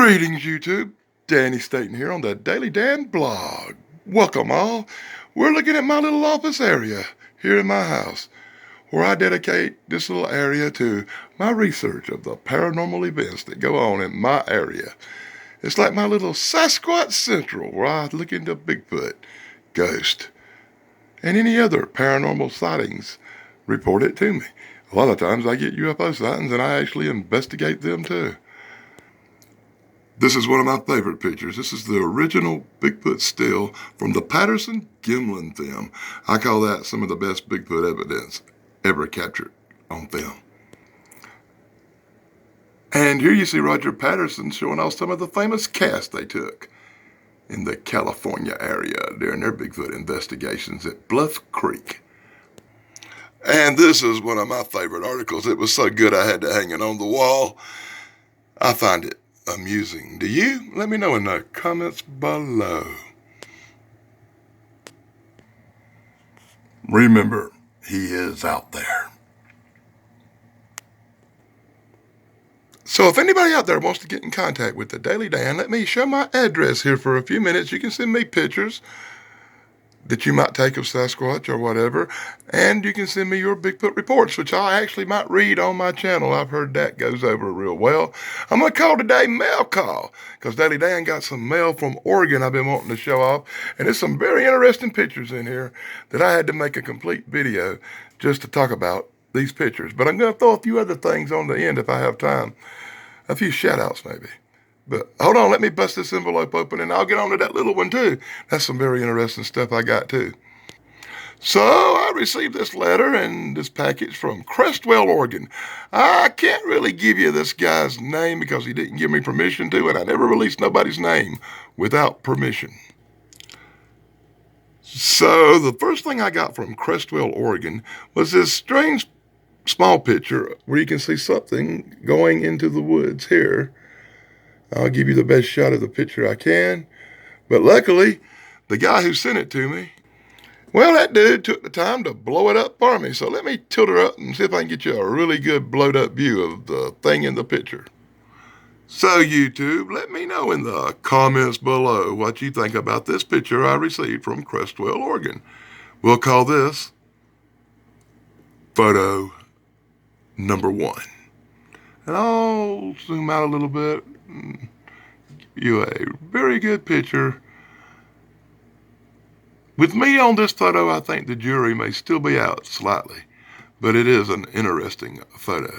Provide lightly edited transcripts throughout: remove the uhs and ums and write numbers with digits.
Greetings, YouTube. Danny Staten here on the Daily Dan blog. Welcome all. We're looking at my little office area here in my house, where I dedicate this little area to my research of the paranormal events that go on in my area. It's like my little Sasquatch Central, where I look into Bigfoot, ghost, and any other paranormal sightings reported to me. A lot of times I get UFO sightings and I actually investigate them too. This is one of my favorite pictures. This is the original Bigfoot still from the Patterson-Gimlin film. I call that some of the best Bigfoot evidence ever captured on film. And here you see Roger Patterson showing off some of the famous casts they took in the California area during their Bigfoot investigations at Bluff Creek. And this is one of my favorite articles. It was so good I had to hang it on the wall. I find it amusing. Do you? Let me know in the comments below. Remember, he is out there. So if anybody out there wants to get in contact with the Daily Dan, let me show my address here for a few minutes. You can send me pictures that you might take of Sasquatch or whatever, and you can send me your Bigfoot reports, which I actually might read on my channel. I've heard that goes over real well. I'm going to call today Mail Call, because Daily Dan got some mail from Oregon I've been wanting to show off, and there's some very interesting pictures in here that I had to make a complete video just to talk about these pictures. But I'm going to throw a few other things on the end if I have time. A few shout-outs maybe. But hold on, let me bust this envelope open and I'll get on to that little one too. That's some very interesting stuff I got too. So I received this letter and this package from Crestwell, Oregon. I can't really give you this guy's name because he didn't give me permission to, and I never released nobody's name without permission. So the first thing I got from Crestwell, Oregon was this strange small picture where you can see something going into the woods here. I'll give you the best shot of the picture I can. But luckily, the guy who sent it to me, well, that dude took the time to blow it up for me. So let me tilt her up and see if I can get you a really good blowed up view of the thing in the picture. So YouTube, let me know in the comments below what you think about this picture I received from Crestwell, Oregon. We'll call this photo number 1. And I'll zoom out a little bit. Give you a very good picture. With me on this photo, I think the jury may still be out slightly, but it is an interesting photo.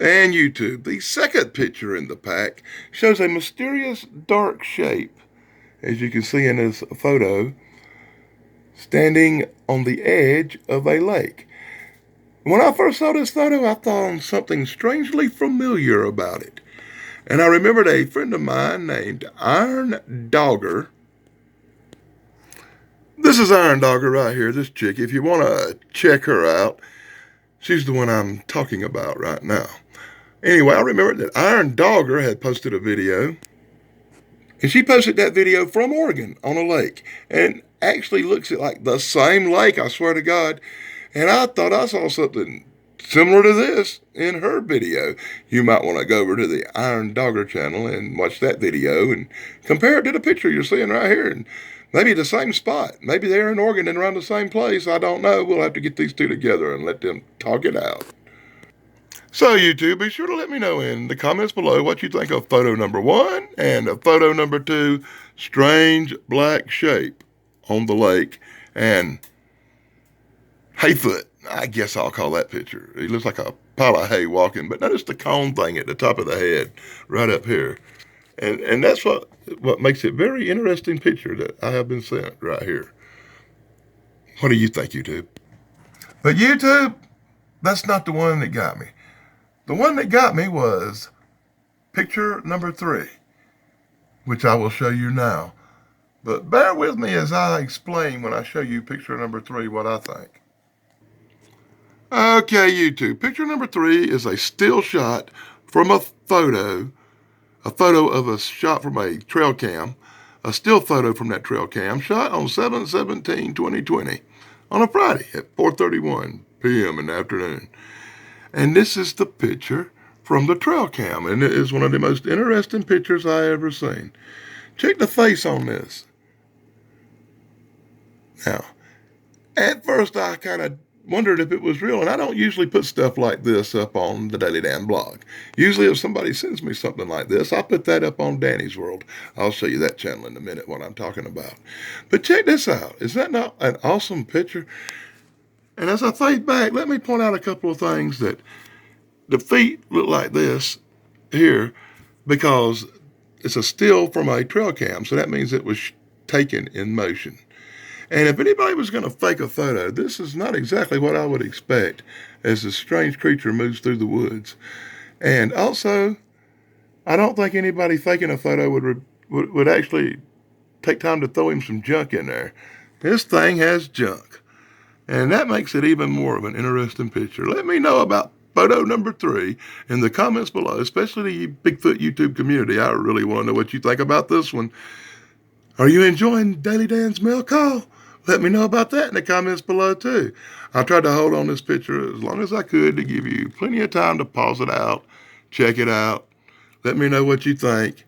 And YouTube, the second picture in the pack shows a mysterious dark shape, as you can see in this photo, standing on the edge of a lake. When I first saw this photo, I thought something strangely familiar about it. And I remembered a friend of mine named Iron Dogger. This is Iron Dogger right here, this chick. If you want to check her out, she's the one I'm talking about right now. Anyway, I remembered that Iron Dogger had posted a video. And she posted that video from Oregon on a lake. And actually looks like the same lake, I swear to God. And I thought I saw something similar to this in her video. You might want to go over to the Iron Dogger channel and watch that video and compare it to the picture you're seeing right here. And maybe the same spot. Maybe they're in Oregon and around the same place. I don't know. We'll have to get these two together and let them talk it out. So YouTube, be sure to let me know in the comments below what you think of photo number 1 and of photo number 2, strange black shape on the lake. And Hayfoot, I guess I'll call that picture. He looks like a pile of hay walking, but notice the cone thing at the top of the head, right up here. And that's what makes it a very interesting picture that I have been sent right here. What do you think, YouTube? But YouTube, that's not the one that got me. The one that got me was picture number 3, which I will show you now. But bear with me as I explain when I show you picture number 3 what I think. Okay, YouTube, picture number 3 is a still shot from a photo of a shot from a trail cam, a still photo from that trail cam, shot on 7/17/2020 on a Friday at 4:31 p.m. in the afternoon. And this is the picture from the trail cam, and it is one of the most interesting pictures I ever seen. Check the face on this. Now, at first I kind of wondered if it was real, and I don't usually put stuff like this up on the Daily Dan blog. Usually if somebody sends me something like this, I'll put that up on Danny's World. I'll show you that channel in a minute, what I'm talking about. But check this out. Is that not an awesome picture? And as I fade back, let me point out a couple of things. That the feet look like this here because it's a still from a trail cam, so that means it was taken in motion. And if anybody was going to fake a photo, this is not exactly what I would expect as this strange creature moves through the woods. And also, I don't think anybody faking a photo would actually take time to throw him some junk in there. This thing has junk. And that makes it even more of an interesting picture. Let me know about photo number 3 in the comments below, especially the Bigfoot YouTube community. I really want to know what you think about this one. Are you enjoying Daily Dan's mail call? Let me know about that in the comments below too. I tried to hold on this picture as long as I could to give you plenty of time to pause it out, check it out, let me know what you think.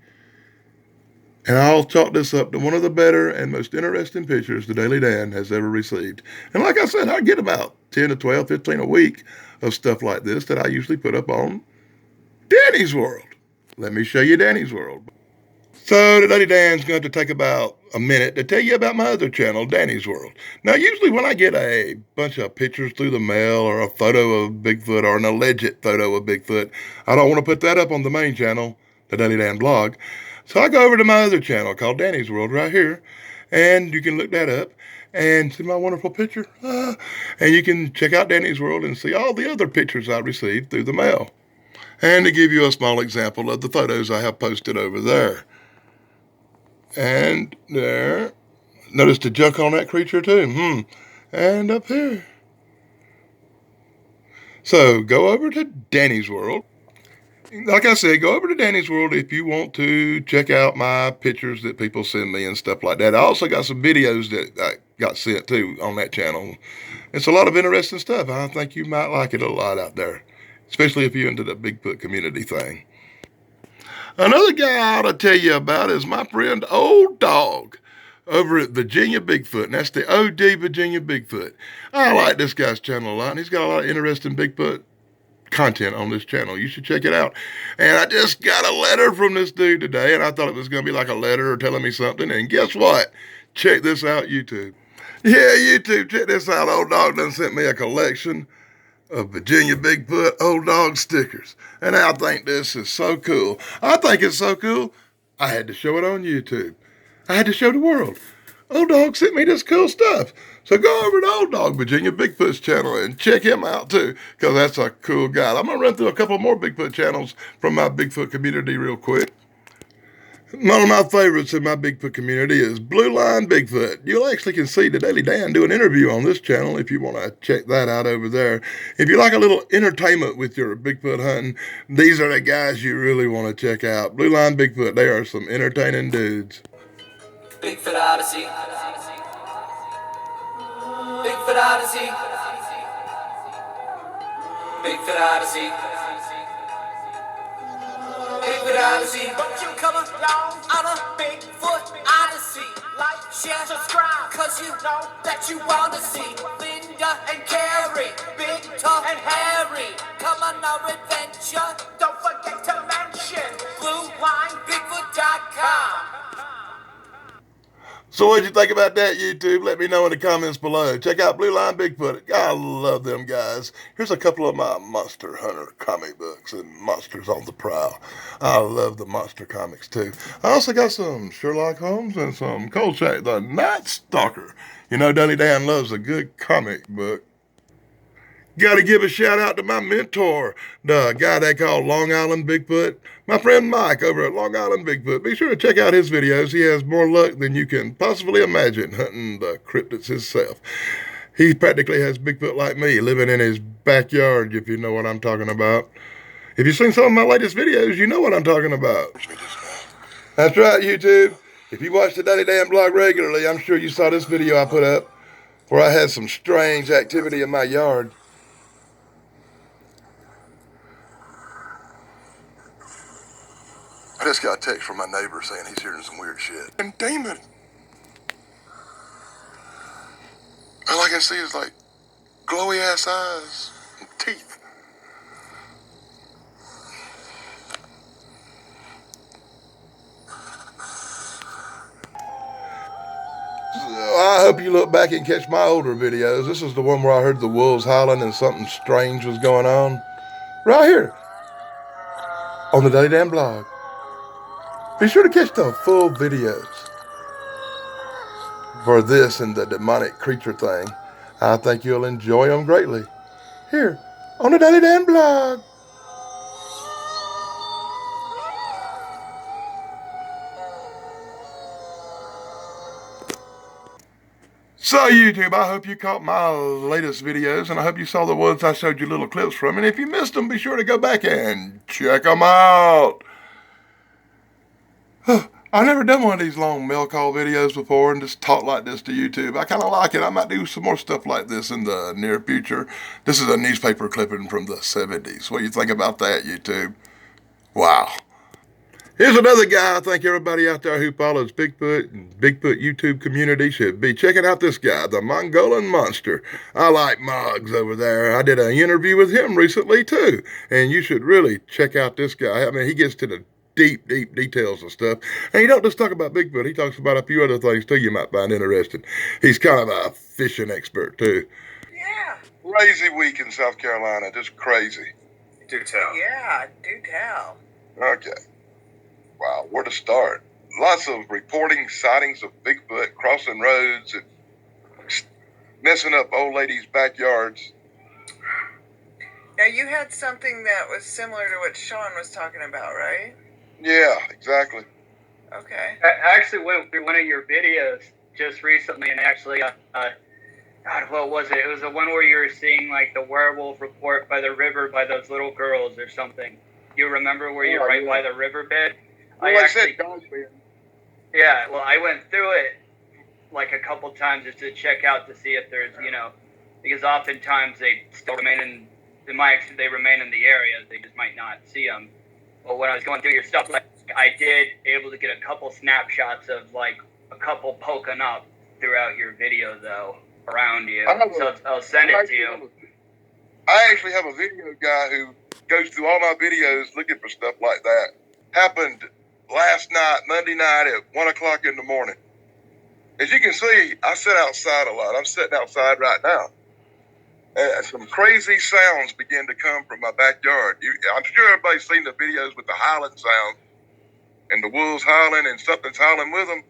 And I'll chalk this up to one of the better and most interesting pictures the Daily Dan has ever received. And like I said, I get about 10 to 12, 15 a week of stuff like this that I usually put up on Danny's World. Let me show you Danny's World. So the Daily Dan's going to take about a minute to tell you about my other channel, Danny's World. Now, usually when I get a bunch of pictures through the mail or a photo of Bigfoot or an alleged photo of Bigfoot, I don't want to put that up on the main channel, the Daily Dan blog. So I go over to my other channel called Danny's World right here, and you can look that up and see my wonderful picture. And you can check out Danny's World and see all the other pictures I received through the mail. And to give you a small example of the photos I have posted over there. And there, notice the junk on that creature too. And up here. So go over to Danny's World. Like I said, go over to Danny's World if you want to check out my pictures that people send me and stuff like that. I also got some videos that I got sent too on that channel. It's a lot of interesting stuff. I think you might like it a lot out there, especially if you're into the Bigfoot community thing. Another guy I ought to tell you about is my friend Old Dog over at Virginia Bigfoot, and that's the OG Virginia Bigfoot. I like this guy's channel a lot, and he's got a lot of interesting Bigfoot content on this channel. You should check it out. And I just got a letter from this dude today, and I thought it was going to be like a letter or telling me something, and guess what? Check this out, YouTube. Yeah, YouTube, check this out. Old Dog done sent me a collection of Virginia Bigfoot Old Dog stickers. And I think this is so cool. I think it's so cool, I had to show it on YouTube. I had to show the world. Old Dog sent me this cool stuff. So go over to Old Dog Virginia Bigfoot's channel and check him out too, because that's a cool guy. I'm going to run through a couple more Bigfoot channels from my Bigfoot community real quick. One of my favorites in my Bigfoot community is Blue Line Bigfoot. You actually can see the Daily Dan do an interview on this channel if you want to check that out over there. If you like a little entertainment with your Bigfoot hunting, these are the guys you really want to check out. Blue Line Bigfoot, they are some entertaining dudes. Bigfoot Odyssey. Bigfoot Odyssey. Bigfoot Odyssey. Bigfoot Odyssey. Won't you come along on a Bigfoot Odyssey? Like, share, subscribe, cause you know that you want to see Linda and Carrie, Big Tom and Harry. Come on our adventure. Don't forget to mention BlueLineBigfoot.com. So what'd you think about that, YouTube? Let me know in the comments below. Check out Blue Line Bigfoot. I love them guys. Here's a couple of my Monster Hunter comic books and Monsters on the Prowl. I love the monster comics too. I also got some Sherlock Holmes and some Kolchak, the Night Stalker. You know, Daily Dan loves a good comic book. Got to give a shout out to my mentor, the guy they call Long Island Bigfoot, my friend Mike over at Long Island Bigfoot. Be sure to check out his videos. He has more luck than you can possibly imagine hunting the cryptids himself. He practically has Bigfoot like me, living in his backyard, if you know what I'm talking about. If you've seen some of my latest videos, you know what I'm talking about. That's right, YouTube. If you watch the Daily Dan blog regularly, I'm sure you saw this video I put up where I had some strange activity in my yard. just got a text from my neighbor saying he's hearing some weird shit. And demon. All I can see is like glowy ass eyes and teeth. I hope you look back and catch my older videos. This is the one where I heard the wolves howling and something strange was going on. Right here on the Daily Dan blog. Be sure to catch the full videos for this and the demonic creature thing. I think you'll enjoy them greatly. Here on the Daily Dan blog. So YouTube, I hope you caught my latest videos, and I hope you saw the ones I showed you little clips from. And if you missed them, be sure to go back and check them out. I've never done one of these long mail call videos before and just talk like this to YouTube. I kind of like it. I might do some more stuff like this in the near future. This is a newspaper clipping from the 70s. What do you think about that, YouTube? Wow. Here's another guy I think everybody out there who follows Bigfoot and Bigfoot YouTube community should be checking out this guy, the Mongolian Monster. I like Moggs over there. I did an interview with him recently too, and you should really check out this guy. I mean, he gets to the deep details of stuff. And he don't just talk about Bigfoot. He talks about a few other things too you might find interesting. He's kind of a fishing expert too. Yeah. Crazy week in South Carolina. Just crazy. Do tell. Yeah, do tell. Okay. Wow, where to start? Lots of reporting sightings of Bigfoot crossing roads and messing up old ladies' backyards. Now, you had something that was similar to what Sean was talking about, right? Yeah, exactly. Okay. I actually went through one of your videos just recently, and actually, God, what was it? It was the one where you were seeing, like, the werewolf report by the river by those little girls or something. You remember where you're right by the riverbed? Well, I said Dogman. Yeah, well, I went through it, like, a couple times just to check out to see if there's, because oftentimes they still remain they remain in the area. They just might not see them. But when I was going through your stuff, like, I did able to get a couple snapshots of, like, a couple poking up throughout your video, though, around you. So I'll send it to you. I actually have a video guy who goes through all my videos looking for stuff like that. Happened last night, Monday night at 1 o'clock in the morning. As you can see, I sit outside a lot. I'm sitting outside right now. And some crazy sounds begin to come from my backyard. I'm sure everybody's seen the videos with the howling sound and the wolves howling and something's howling with them.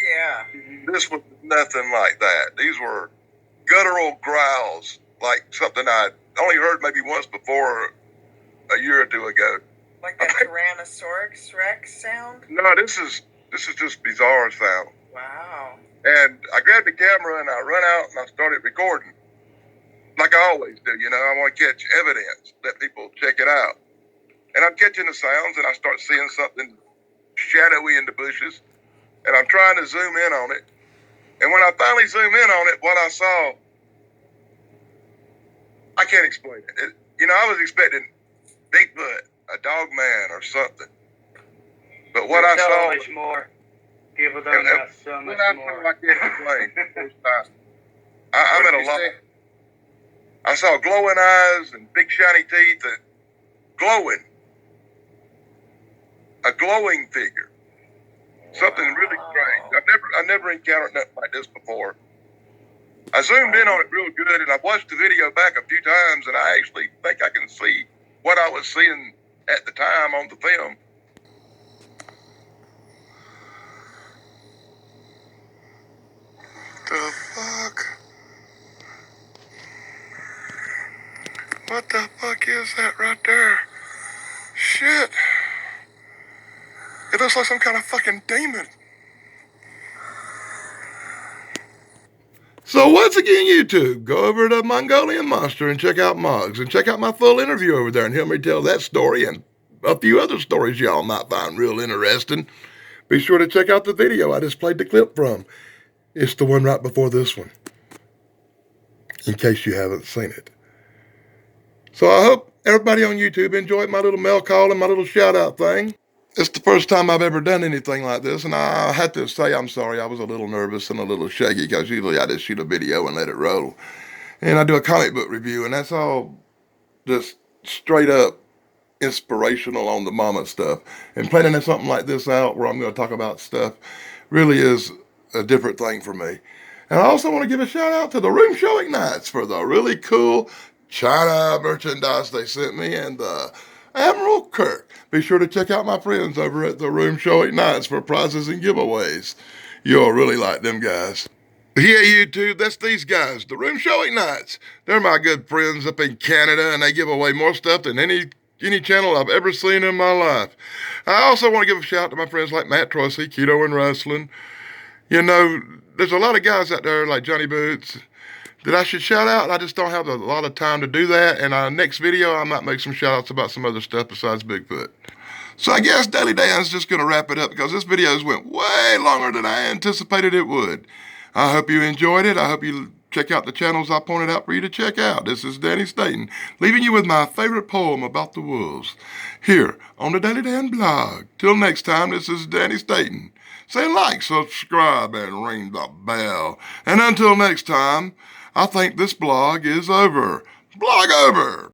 Yeah. This was nothing like that. These were guttural growls, like something I'd only heard maybe once before a year or two ago. Like that Tyrannosaurus Rex sound? No, this is just bizarre sound. Wow. And I grabbed the camera and I run out and I started recording. Like I always do, I want to catch evidence, let people check it out. And I'm catching the sounds and I start seeing something shadowy in the bushes. And I'm trying to zoom in on it. And when I finally zoom in on it, what I saw, I can't explain it. I was expecting Bigfoot, a dog man or something. But what I saw... So much more. People don't know so much more. I can't explain. I'm at a loss. I saw glowing eyes and big shiny teeth and glowing. A glowing figure. Something really strange. I never encountered nothing like this before. I zoomed in on it real good and I watched the video back a few times and I actually think I can see what I was seeing at the time on the film. The fuck? What the fuck is that right there? Shit. It looks like some kind of fucking demon. So once again, YouTube, go over to Mongolian Monster and check out Moggs and check out my full interview over there and hear me tell that story and a few other stories y'all might find real interesting. Be sure to check out the video I just played the clip from. It's the one right before this one, in case you haven't seen it. So I hope everybody on YouTube enjoyed my little mail call and my little shout out thing. It's the first time I've ever done anything like this, and I had to say I'm sorry. I was a little nervous and a little shaky because usually I just shoot a video and let it roll. And I do a comic book review, and that's all just straight up inspirational on the mama stuff. And planning something like this out where I'm going to talk about stuff really is a different thing for me. And I also want to give a shout out to the Room Showing Nights for the really cool China merchandise they sent me, and the Admiral Kirk. Be sure to check out my friends over at the Room Showing Nights for prizes and giveaways. You'll really like them guys. Yeah, YouTube, that's these guys, the Room Showing Nights. They're my good friends up in Canada, and they give away more stuff than any channel I've ever seen in my life. I also want to give a shout out to my friends like Matt Trossey, Keto and Wrestling. You know, there's a lot of guys out there like Johnny Boots that I should shout out. I just don't have a lot of time to do that. And next video, I might make some shout outs about some other stuff besides Bigfoot. So I guess Daily Dan's just going to wrap it up because this video went way longer than I anticipated it would. I hope you enjoyed it. I hope you check out the channels I pointed out for you to check out. This is Danny Staten, leaving you with my favorite poem about the wolves here on the Daily Dan blog. Till next time, this is Danny Staten. Say like, subscribe, and ring the bell. And until next time, I think this blog is over. Blog over!